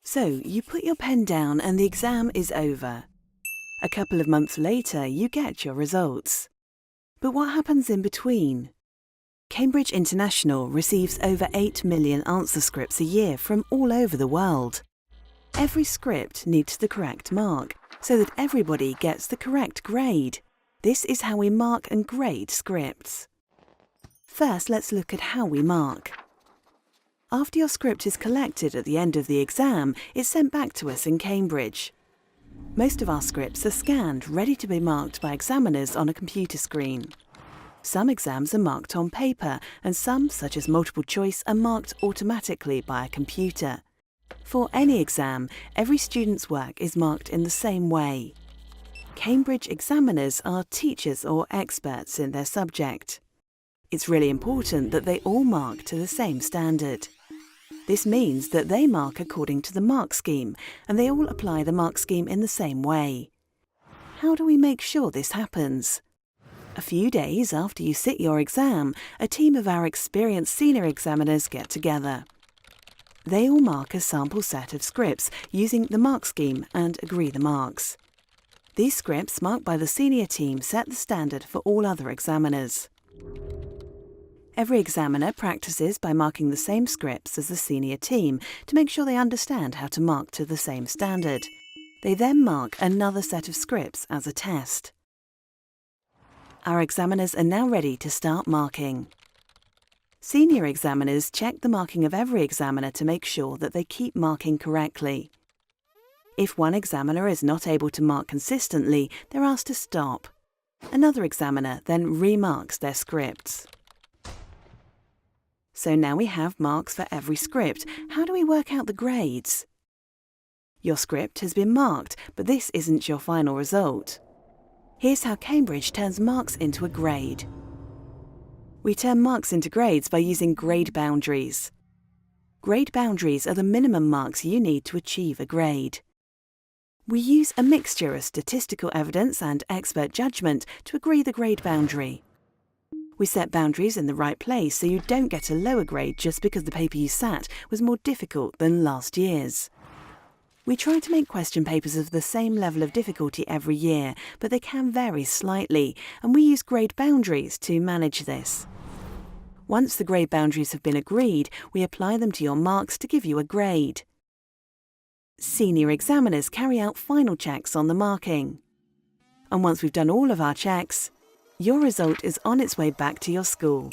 So you put your pen down and the exam is over. A couple of months later, you get your results. But what happens in between? Cambridge International receives over 8 million answer scripts a year from all over the world. Every script needs the correct mark, so that everybody gets the correct grade. This is how we mark and grade scripts. First, let's look at how we mark. After your script is collected at the end of the exam, it's sent back to us in Cambridge. Most of our scripts are scanned, ready to be marked by examiners on a computer screen. Some exams are marked on paper, and some, such as multiple choice, are marked automatically by a computer. For any exam, every student's work is marked in the same way. Cambridge examiners are teachers or experts in their subject. It's really important that they all mark to the same standard. This means that they mark according to the mark scheme, and they all apply the mark scheme in the same way. How do we make sure this happens? A few days after you sit your exam, a team of our experienced senior examiners get together. They all mark a sample set of scripts using the mark scheme and agree the marks. These scripts marked by the senior team set the standard for all other examiners. Every examiner practices by marking the same scripts as the senior team to make sure they understand how to mark to the same standard. They then mark another set of scripts as a test. Our examiners are now ready to start marking. Senior examiners check the marking of every examiner to make sure that they keep marking correctly. If one examiner is not able to mark consistently, they're asked to stop. Another examiner then remarks their scripts. So now we have marks for every script. How do we work out the grades? Your script has been marked, but this isn't your final result. Here's how Cambridge turns marks into a grade. We turn marks into grades by using grade boundaries. Grade boundaries are the minimum marks you need to achieve a grade. We use a mixture of statistical evidence and expert judgment to agree the grade boundary. We set boundaries in the right place so you don't get a lower grade just because the paper you sat was more difficult than last year's. We try to make question papers of the same level of difficulty every year, but they can vary slightly, and we use grade boundaries to manage this. Once the grade boundaries have been agreed, we apply them to your marks to give you a grade. Senior examiners carry out final checks on the marking. And once we've done all of our checks, your result is on its way back to your school.